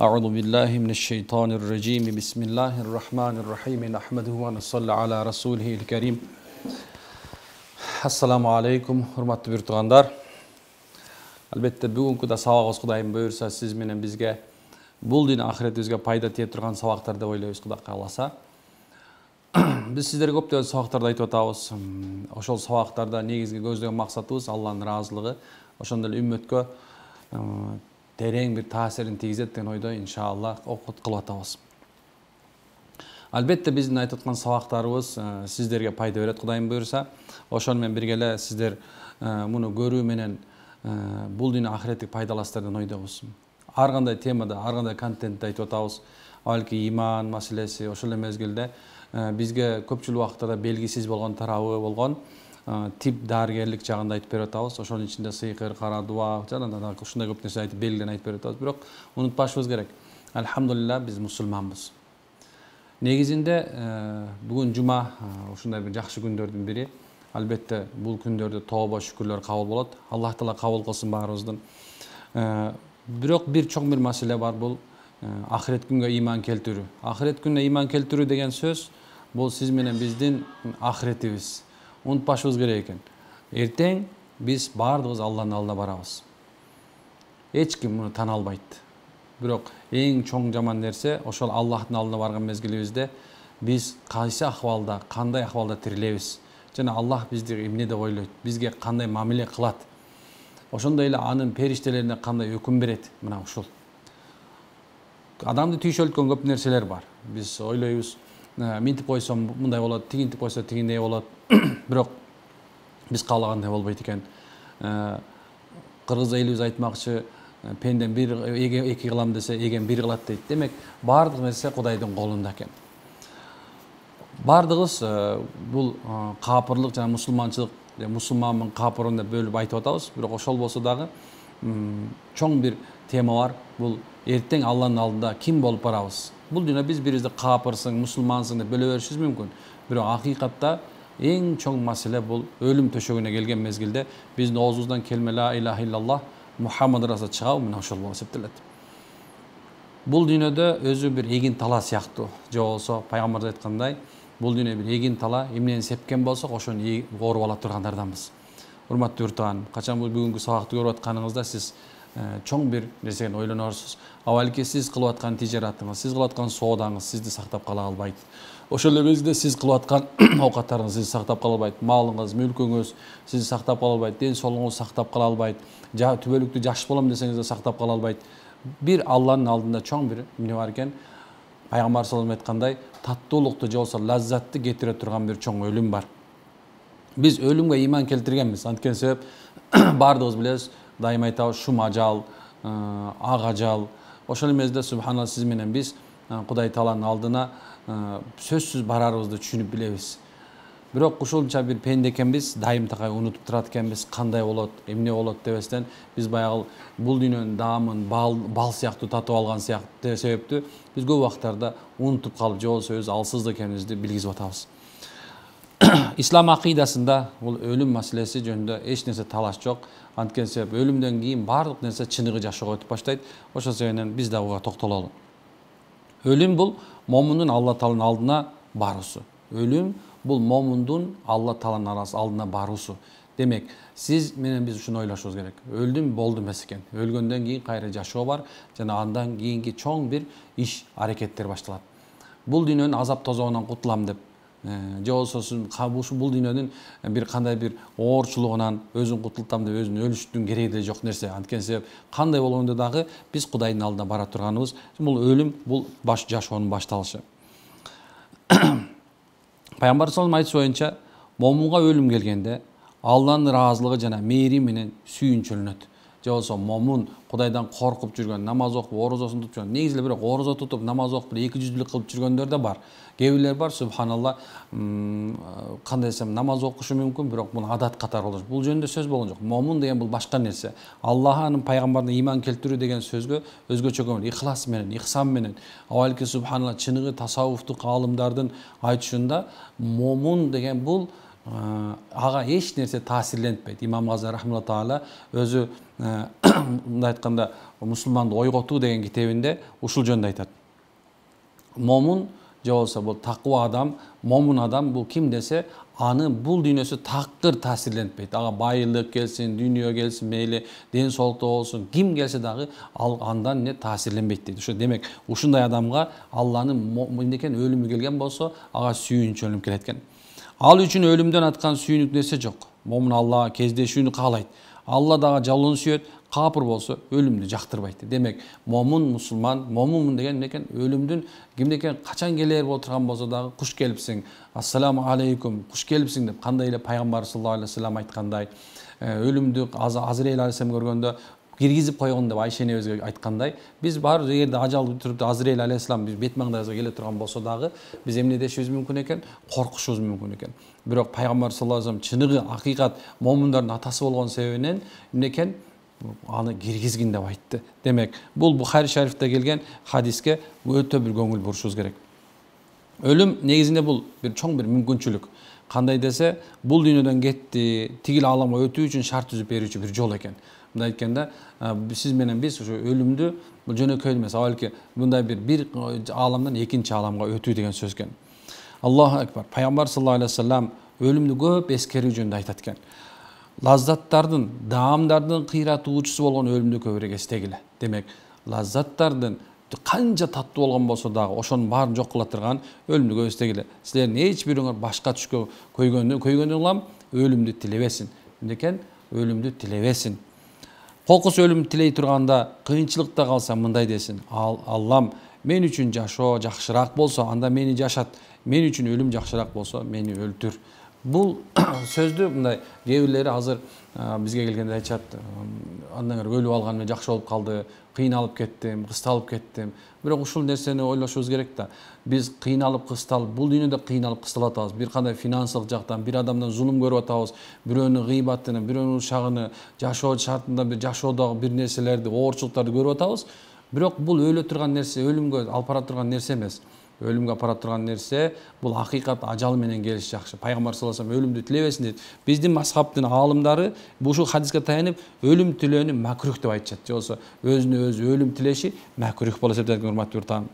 أعوذ بالله من الشيطان الرجيم بسم الله الرحمن الرحيم نحمده ونصلي على رسوله الكريم. Assalamu alaikum, hurmatly bir tuğanlar. Albatta bugünkü da sabağız Kudayım buyursa siz menen bizge bul din ahiretimizge payda tiyip turgan sabaqtarda oylayız Kuday kalasa. Biz sizlere köptөгөн sabaqtarda aytып atabыз. Oşol sabaqtarda negizgi gözlөгөн maksatыбыз Allah'ın razılığı. Oşonda ümmetke tereң bir tasirin tigizet деген ойдо иншалла окут кылып атабыз. Albatta биздин айтып аткан сабактарыбыз сиздерге пайда берет Кудайым буйрса. Ошону менен бирге эле сиздер муну көрүү менен бул дүйнө ахиреттик пайдаласыздар деген ойдобуз. Ар кандай темада, ар кандай контентти айтып атабыз. Балки иман маселеси, ошол эле мезгилде бизге көпчүлүк убактта белгисиз болгон тарабы болгон тип дарыгерлик жагында айтып берип атабыз. Ошонун ичинде сыйкыр, кара дуа, жана да ушундай көп нерсе айтып белгилерин айтып берип атабыз. Бирок унутпашыбыз керек. Алхамдулилла биз мусулманбыз. Негизинде бүгүн жума ушундай бир жакшы күндөрдүн бири. Албетте бул күндөрдө тооба шүкүрлөр кабыл болот. Аллах таала кабыл кылсын баарыбыздын. Бирок бир чоң бир маселе бар, бул ахирет күнгө иман келтирүү. Ахирет күнүнө иман келтирүү деген сөз бул сиз менен биздин ахиретибиз. Унутпашыбыз керек экен. Эртең биз баардыгыбыз Алланын алдына барабыз. Эч ким муну тана албайт. Бирок эң чоң жаман нерсе ошол Аллахтын алдына барган мезгилибизде биз кайсы акыбалда, кандай акыбалда тирилебиз жана Аллах бизди эмне деп ойлойт, бизге кандай мамиле кылат. Ошондой эле анын периштелерине кандай өкүм берет. Мына ушул. Адамды түйшөлткөн көп нерселер бар. Биз ойлойбуз, минтип койсом мындай болот, тигинтип койсо тигиндей болот. Бирок биз каалагандай болбойт экен. Кыргыз элибиз айтмакчы, пенден бир эки кылам десе, эген бир кылат дейт. Демек, баардык нерсе Кудайдын колунда экен. Баардыгыбыз бул капырлык жана мусулманчылык, мусулманмын капырмын деп бөлүп айтып атабыз. Бирок ошол болсо дагы чоң бир тема бар. Бул эртең Алланын алдында ким болуп барабыз? Бул дүйнө биз бирибизди капырсың, мусулмансың деп бөлө беришибиз мүмкүн. Бирок акыйкатта эң чоң маселе бул өлүм төшөгүнө келген мезгилде биздин оозубуздан келме ла илаха иллаллах Мухаммад Расул чыгабы, мына ошол болуп эсептелет. Бул дүйнөдө өзү бир эгин тала сыяктуу. Же болсо пайгамбар айткандай, бул дүйнө бир эгин тала, эмнени сепкен болсок, ошону ооруп ала тургандарданбыз. Урматтуу уртан, качан бул бүгүнкү сабакты көрүп атканыңызда сиз чоң бир нерсени ойлонорсуз. Авалки сиз кылып аткан тижаратыңыз, сиз кылып аткан соодаңыз сизди сактап кала албайт. Ошол эле мезгилде сиз кылып аткан оокаттарыңыз сизди сактап кала албайт. Малыңыз, мүлкүңүз сизди сактап кала албайт. Ден соолугуңуз сактап кала албайт. Түбөлүктүү жаш болом десеңиз да сактап кала албайт. Бир Алланын алдында чоң бир эмне бар экен? Пайгамбар саллаллаху алейхи айткандай, таттуулукту же болсо лаззатты кетире турган бир чоң өлүм бар. Биз өлүмгө иман келтиргенбиз. Анткени себеп баардыгыбыз билебиз, дайыма айтабыз, шум ажал, ак ажал. Ошол мезгилде субханалла сиз менен биз Кудай тааланын алдына сөзсүз барарыбызды түшүнүп билебиз. Бирок ушунча бир пенде экенбиз, дайым такай унутуп турат экенбиз, кандай болот, эмне болот дебестен биз баягы бул дүйнөнүн даамын бал сыяктуу татып алган сыяктуу себептүү биз көп убактарда унутуп калып, же болсо өз алсыздык экенибизди билгизип атабыз. Ислам акыйдасында бул өлүм маселеси жөнүндө эч нерсе талаш жок. Анткени себеп өлүмдөн кийин баардык нерсе чыныгы жашоого өтүп баштайт. Ошол себептен биз да буга токтололу. Өлүм бул момундун Алла тааланын алдына баруусу. Өлүм бул момундун Алла тааланын алдына баруусу. Демек, сиз менен биз ушуну ойлошубуз керек. Өлдүм болду эмес экен. Өлгөндөн кийин кайра жашоо бар жана андан кийинки чоң бир иш аракеттер башталат. Бул дүйнөнүн азап тозоогунан кутулам деп, же болсо бул дүйнөнүн бир кандай бир оорчулугунан өзүн кутултам деп өзүн өлүштүн кереги деле жок нерсе. Анткени себеп кандай болгондо дагы биз Кудайдын алдына бара турганыбыз, бул өлүм, бул баш жашоонун башталышы. Пайгамбар саллаллаху алейхи боюнча момунга өлүм келгенде Алланын ыраазылыгы жана мээрими менен сүйүнчүлөнөт. Же болсо момун Кудайдан коркуп жүргөн, намаз окуп, орозосун тутуп жүргөн. Негизи эле бирок орозо тутуп, намаз окуп, эки жүздүүлүк кылып жүргөндөр да бар. Кээ бирлер бар, субханалла, кандай десем, намаз окушу мүмкүн, бирок муну адат катары болот. Бул жөнүндө сөз болгон жок. Момун деген бул башка нерсе. Аллахка, анын пайгамбарына иман келтирүү деген сөзгө өзгөчө көңүл, ихлас менен, ихсан менен, авалки субханалла чыныгы тасаввуфтук аалымдардын айтышында момун деген бул ага эч нерсе таасирлентпейт. Имам Газали рахмаллаху таала өзү мындай айтканда мусулманды ойготуу деген китебинде ушул жөнүндө айтат. Момун же болбосо бул такыба адам, момун адам бул ким десе, аны бул дүйнөсү такыр таасирлентпейт. Ага байлык келсин, дүйнө келсин, мейли ден соолуктуу болсун, ким келсе дагы ал андан эмне таасирленбейт дейт. Ошо демек ушундай адамга Алланын мындекен өлүмү келген болсо, ага сүйүнүч өлүм келет экен. Ал үчүн өлүмдөн аткан сүйүнүк нерсе жок. Момун Аллага кездешүүнү каалайт. Алла дагы жалын сүйөт, капыр болсо өлүмдү жактырбайт. Демек момун мусулман, момунмун деген эмнекен өлүмдүн кимдекен качан келер болуп турган болсо дагы куш келипсиң, ассаламу алейкум, куш келипсиң деп кандай эле пайгамбар саллаллаху алейхи вассалам айткандай, өлүмдү Азраил алейхиссалам көргөндө киргизип койгон деп Айша энебизге айткандай, биз бар эгерде ажал туруп Азраил алейхиссалам биз бет маңдайыбызга келе турган болсо дагы биз эмне дешибиз мүмкүн экен? Коркушубуз мүмкүн экен. Бирок пайгамбар саллаллаху алейхи вассалам чыныгы акыйкат момундардын атасы болгон себебинен эмне экен? Аны киргизгин деп айтты. Демек, бул Бухари шарифте келген хадиске өтө бир көңүл бурушубуз керек. Өлүм негизинде бул бир чоң бир мүмкүнчүлүк. Кандай десе, бул дүйнөдөн кетти, тигил ааламга өтүү үчүн шарт түзүп берүүчү бир жол экен. Мындай айтканда, сиз менен биз ошо өлүмдү бул жөнөкөй эмес, балки мындай бир ааламдан экинчи ааламга өтүү деген сөз экен. Аллаху акбар. Пайгамбар саллаллаху алейхи вассалам өлүмдү көп эскерүү жөнүндө айтат экен. Лаззаттардын, даамдардын кыйратуучусу болгон өлүмдү көбүрөөк эстегиле. Демек, лаззаттардын канча таттуу болгон болсо дагы ошонун баарын жок кыла турган өлүмдү көп эстегиле. Силердин эч бириңер башка түшкө көйгөнү улам өлүмдү тилебесин. Эмнекен? Өлүмдү тилебесин. Кокус өлүм тилей турганда, кыйынчылыкта калса мындай десин: Аллам, мен үчүн жашоо жакшыраак болсо, анда мени жашат. Мен үчүн өлүм жакшыраак болсо, мени өлтүр. Бул сөздү мындай кээ бирлери азыр бизге келгенде айтышат, андан көрө өлүп алган менен жакшы болуп калды, кыйналып кеттим, кысталып кеттим. Бирок ушул нерсени ойлошубуз керек да. Биз кыйналып кысталып, бул дүйнөдө кыйналып кысталып атабыз. Бир кандай финансылык жактан, бир адамдан зулум көрүп атабыз, бирөөнүн гыйбатыны, бирөөнүн ушагыны, жашоо шартында бир жашоодогу бир нерселерди, оорчулуктарды көрүп атабыз. Бирок бул өлө турган нерсе, өлүмгө алып бара турган нерсе эмес. Өлүмгө апара турган нерсе бул акыйкат ажал менен келиш жакшы. Пайгамбар саллаллаху алейхи вассалам өлүмдү тилебесин дейт. Биздин мазхабтын аалымдары ушул хадиске таянып өлүм тилөөнү макрух деп айтышат. Же болсо өзүнө өзү өлүм тилеши макрух болот деп айтат, урматтуу уртаң.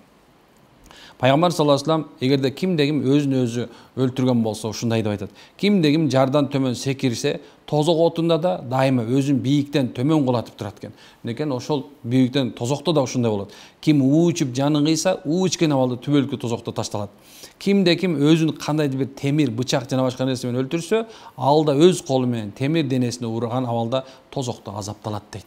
Пайгамбар саллаллаху алейхи вассалам эгерде кимде ким өзүн өзү өлтүргөн болсо ушундай деп айтат. Кимде ким жардан төмөн секирсе, тозок отунда да дайыма өзүн бийиктен төмөн кулатып турат экен. Некен ошол бийиктен тозокто да ушундай болот. Ким уу ичип жанын кыйса, уу ичкен абалда түбөлүккө тозокто ташталат. Кимде ким өзүн кандайдыр бир темир, бычак жана башка нерсе менен өлтүрсө, ал да өз колу менен темир денесине ураган абалда тозокто азапталат дейт.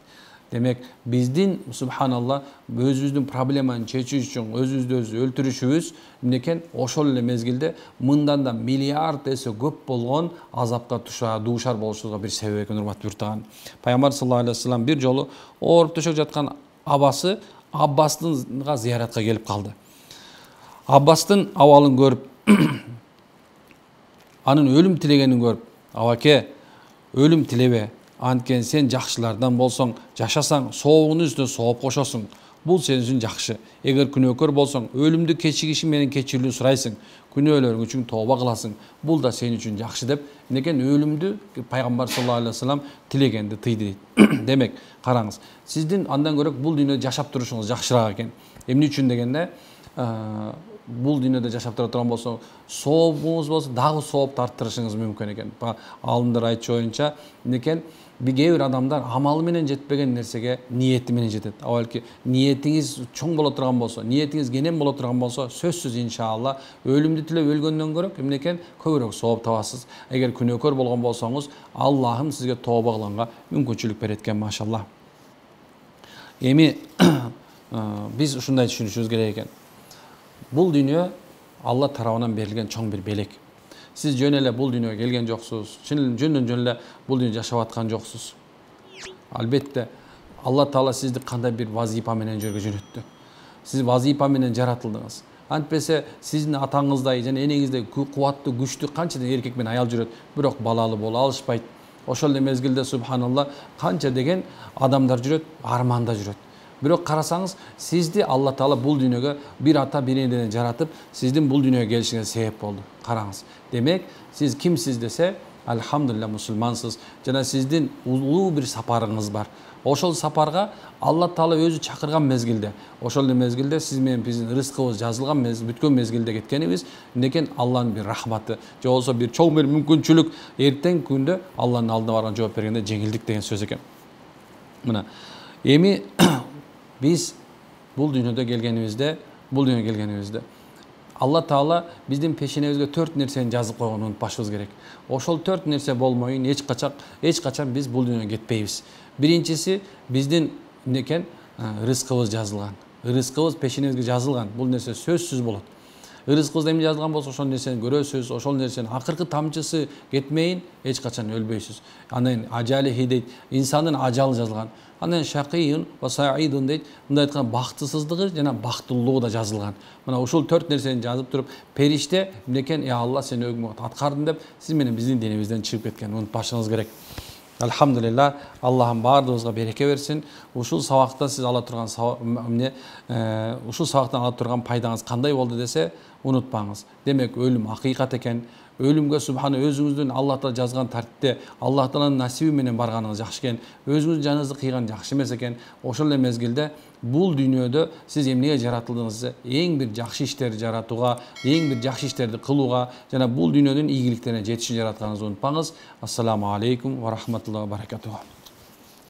Демек, биздин субханалла өзүбүздүн проблеманы чечүү үчүн өзүбүздү өзү өлтүрүшүбүз эмнекен? Ошол эле мезгилде мындан да миллиард эсе көп болгон азапка дуушар болушубузга бир себеп экен, урматтуу уртаган. Пайгамбар саллаллаху алейхи вассалам бир жолу ооруп төшөк жаткан абасы Аббастынга зияратка келип калды. Аббастын абалын көрүп, анын өлүм тилегенин көрүп: "Абаке, өлүм тилебе. Анткен сен жакшылардан болсоң, жашасаң, соогунун үстүнө сооп кошосуң. Бул сен үчүн жакшы. Эгер күнөөкөр болсоң, өлүмдү кечигишиң менен кечирилүү сурайсың. Күнөөлөрүң үчүн тооба кыласың. Бул да сен үчүн жакшы" деп, мынекен өлүмдү пайгамбар саллаллаху алейхи вассалам тилегенди тыйды дейт. Демек, караңыз, сиздин андан көрө бул дүйнөдө жашап турушуңуз жакшыраак экен. Эмне үчүн дегенде, бул дүйнөдө жашап тура турган болсо, сообуңуз болсо, дагы сооп тарттырышыңыз мүмкүн экен. Алымдар айтчу боюнча, мынекен кээ бир адамдар амалы менен жетпеген нерсеге ниети менен жетет. Балки ниетиңиз чоң боло турган болсо, ниетиңиз кенен боло турган болсо, сөзсүз иншалла өлүмдү тилеп өлгөндөн көрө эмнекен көбүрөөк сооп табасыз. Эгер күнөөкөр болгон болсоңуз, Аллахым сизге тооба кылганга мүмкүнчүлүк берет экен, машалла. Эми биз ушундай түшүнүшүбүз керек экен. Бул дүйнө Алла тарабынан берилген чоң бир белек. Сиз жөн эле бул дүйнөгө келген жоксуз. Жөндөн жөн эле бул дүйнөдө жашап аткан жоксуз. Албетте Алла Таала сизди кандай бир вазифа менен жерге жөнөттү. Сиз вазифа менен жаратылдыңыз. Антпесе сиздин атаңыздай жана энеңиздей кубаттуу, күчтүү канчадан эркек менен аял жүрөт, бирок балалы боло алышпайт. Ошол эле мезгилде субханалла канча деген адамдар жүрөт, арманда жүрөт. Бирок карасаңыз, сизди Алла Таала бул дүйнөгө бир ата бир энеден жаратып, сиздин бул дүйнөгө келишиңизге себеп болду. Караңыз. Демек, сиз кимсиз десе, альхамдулилля мусулмансыз. Жана сиздин улуу бир сапарыңыз бар. Ошол сапарга Алла Таала өзү чакырган мезгилде, ошол мезгилде сиз менен биздин рызкыбыз жазылган бүткөн мезгилде кеткенибиз, мынекен Алланын бир рахматы, же болбосо бир чоң бир мүмкүнчүлүк, эртең күндө Алланын алдына барган жооп бергенде жеңилдик деген сөз экен. Мына эми биз бул дүйнөгө келгенибизде Алла Таала биздин пешенебизге 4 нерсени жазып койгонун унутпашыбыз керек. Ошол 4 нерсе болмойун эч качан биз бул дүйнөгө кетпейбиз. Биринчиси биздин некен рызкыбыз жазылган. Рызкыбыз пешенебизге жазылган. Бул нерсе сөзсүз болот. Рызкыбыз эмне жазылган болсо ошол нерсени көрөсүз, ошол нерсенин акыркы тамчысы кетмейин, эч качан өлбөйсүз. Анан ажалихи дейт, инсандын ажалы жазылган. Анан шакийун ва саидун дейт, мындай айтканда бактысыздыгы жана бактылуулугу да жазылган. Мына ушул 4 нерсени жазып туруп, периште мынекен "Я Алла, сени өкмөт аткардым" деп сиз менен биздин денебизден чыгып кеткен. Унутпашыңыз керек. Алхамдулилла, Аллахым бардыгыбызга береке берсин. Ушул сабакта сиз ала турган ушул сабактан ала турган пайдаңыз кандай болду десе, унутпаңыз. Демек, өлүм акыйкат экен. Өлүмгө субхана өзүңүздүн Алла Таала жазган тартипте Алла Тааланын насиби менен барганыңыз жакшы экен. Өзүңүз жаныңызды кыйган жакшы эмес экен. Ошол эле мезгилде бул дүйнөдө сиз эмнеге жаратылдыңыз? Эң бир жакшы иштерди жаратууга, эң бир жакшы иштерди кылууга жана бул дүйнөнүн ийгиликтерине жетиши жаратканыңызды унутпаңыз. Ассаламу алейкум ва рахматуллахи ва баракатуху.